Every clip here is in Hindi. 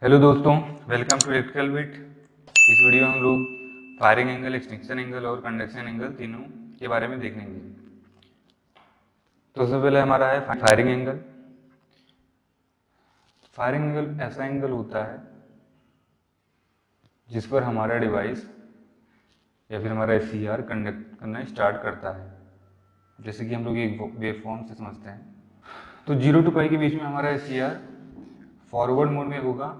हेलो दोस्तों, वेलकम टू इलेक्ट्रिकल बिट। इस वीडियो में हम लोग फायरिंग एंगल, एक्सटिंक्शन एंगल और कंडक्शन एंगल तीनों के बारे में देखेंगे। तो सबसे पहले हमारा है फायरिंग एंगल। फायरिंग एंगल ऐसा एंगल होता है जिस पर हमारा डिवाइस या फिर हमारा SCR कंडक्ट करना स्टार्ट करता है, जैसे कि हम लोग एक वेव फॉर्म से समझते हैं। तो 0 to पाई के बीच में हमारा SCR फॉरवर्ड मोड में होगा,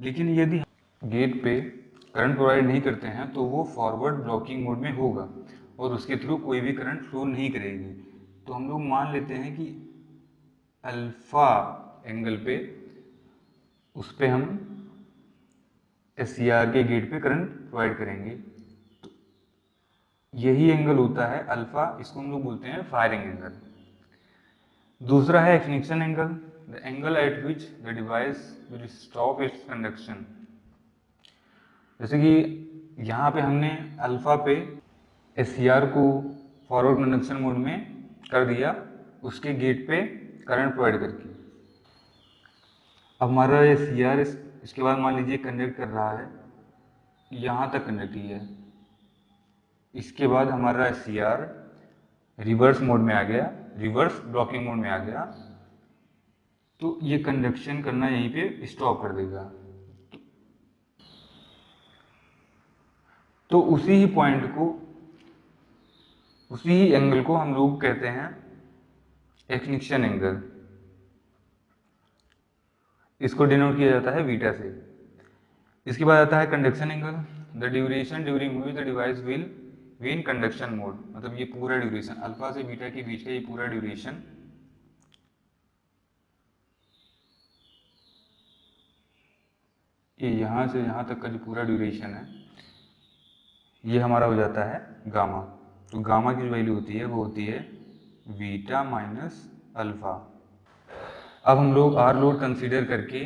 लेकिन यदि गेट पे करंट प्रोवाइड नहीं करते हैं तो वो फॉरवर्ड ब्लॉकिंग मोड में होगा और उसके थ्रू कोई भी करंट फ्लो नहीं करेगी। तो हम लोग मान लेते हैं कि अल्फा एंगल पे उस पे हम SCR के गेट पे करंट प्रोवाइड करेंगे। तो यही एंगल होता है अल्फा, इसको हम लोग बोलते हैं फायरिंग एंगल। दूसरा है extinction angle, the angle eight which the device will stop it's conduction. जैसे कि यहाँ पे हमने अल्फा पे SCR को फॉरवर्ड कंडक्शन मोड में कर दिया, उसके गेट पे करंट प्रोवाइड करके। अब हमारा SCR इसके बाद मान लीजिए कंडक्ट कर रहा है, यहाँ तक कंडक्ट किया है। इसके बाद हमारा SCR रिवर्स मोड में आ गया, रिवर्स ब्लॉकिंग मोड में आ गया, तो ये कंडक्शन करना यहीं पे स्टॉप कर देगा। तो उसी ही पॉइंट को, उसी ही एंगल को हम लोग कहते हैं एक्सटिंक्शन एंगल। इसको डिनोट किया जाता है बीटा से। इसके बाद आता है conduction angle, the duration during which the device will be in conduction mode. मतलब ये पूरा ड्यूरेशन, अल्फा से बीटा के बीच का ये पूरा ड्यूरेशन, ये यहाँ से यहाँ तक का जो पूरा ड्यूरेशन है, ये हमारा हो जाता है गामा। तो गामा की जो वैल्यू होती है वो होती है बीटा माइनस अल्फा। अब हम लोग आर लोड कंसीडर करके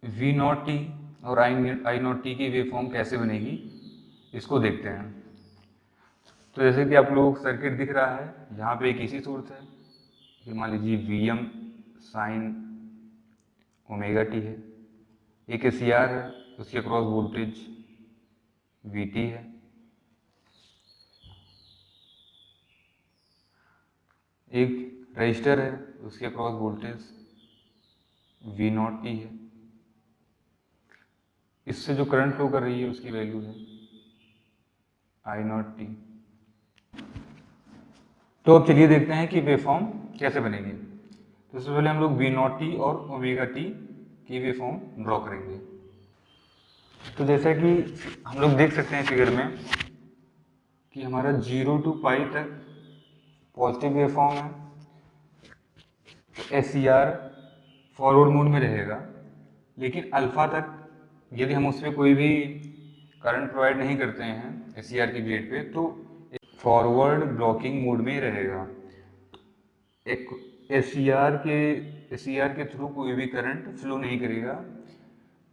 V नॉट टी और आई नॉट टी की वेव फॉर्म कैसे बनेगी इसको देखते हैं। तो जैसे कि आप लोग सर्किट दिख रहा है, यहाँ पे एक AC सोर्स है, ये मान लीजिए Vm साइन ओमेगा टी है। एक SCR है, उसके अक्रॉस वोल्टेज Vt है। एक रजिस्टर है, उसके across voltage V not T है। इससे जो करंट फ्लो कर रही है उसकी वैल्यू है आई नॉट टी। तो अब चलिए देखते हैं कि वेव फॉर्म कैसे बनेगी। तो सबसे पहले हम लोग V नॉट टी और ओमेगा टी की वेव फॉर्म ड्रॉ करेंगे। तो जैसा कि हम लोग देख सकते हैं फिगर में कि हमारा 0 to पाई तक पॉजिटिव वेव फॉर्म है, तो SCR फॉरवर्ड मोड में रहेगा, लेकिन अल्फा तक यदि हम उसमें कोई भी करंट प्रोवाइड नहीं करते हैं SCR के गेट पे, तो फॉरवर्ड ब्लॉकिंग मोड में रहेगा। एक SCR के थ्रू कोई भी करंट फ्लो नहीं करेगा,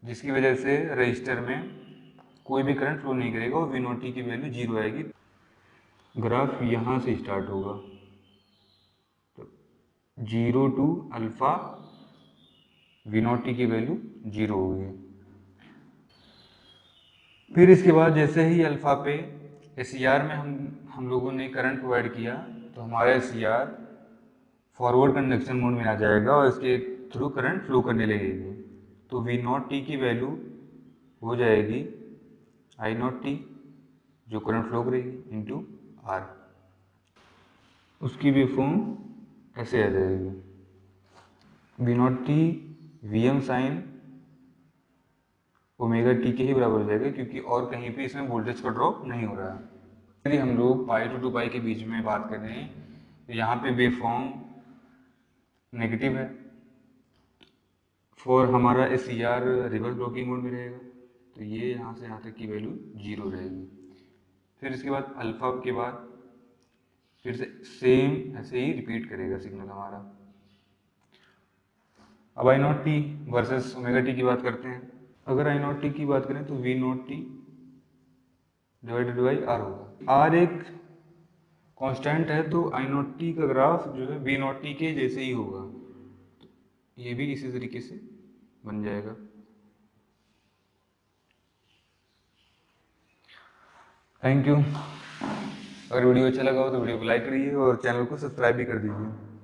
जिसकी वजह से रजिस्टर में कोई भी करंट फ्लो नहीं करेगा और V नॉट टी की वैल्यू 0 आएगी। ग्राफ यहाँ से स्टार्ट होगा, तो 0 to alpha V not T की वैल्यू 0 होगी। फिर इसके बाद जैसे ही अल्फा पे SCR में हम लोगों ने करंट प्रोवाइड किया, तो हमारा SCR फॉरवर्ड कंडक्शन मोड में आ जाएगा और इसके थ्रू करंट फ्लो करने लगेगी। तो V नॉट टी की वैल्यू हो जाएगी आई नॉट टी, जो करंट फ्लो करेगी, इंटू R। उसकी वेव फॉर्म ऐसे आ जाएगी, V not T Vm sine omega T के ही बराबर हो जाएगा, क्योंकि और कहीं पे इसमें वोल्टेज का ड्रॉप नहीं हो रहा है। यदि हम लोग पाई टू 2 पाई के बीच में बात करें, तो यहाँ पे वेव फॉर्म नेगेटिव है, फॉर हमारा SCR रिवर्स ब्लॉकिंग मोड में रहेगा, तो ये यहाँ से यहाँ तक की वैल्यू 0 रहेगी। फिर इसके बाद अल्फा के बाद फिर से सेम ऐसे ही रिपीट करेगा सिग्नल हमारा। अब I naught T versus omega T की बात करते हैं। अगर आई नॉट टी की बात करें तो V not T divided by R होगा। R एक कांस्टेंट है, तो आई नॉट टी का ग्राफ जो है V नॉट टी के जैसे ही होगा। ये भी इसी तरीके से बन जाएगा। Thank you. अगर वीडियो अच्छा लगा हो तो वीडियो को लाइक करिए और चैनल को सब्सक्राइब भी कर दीजिए।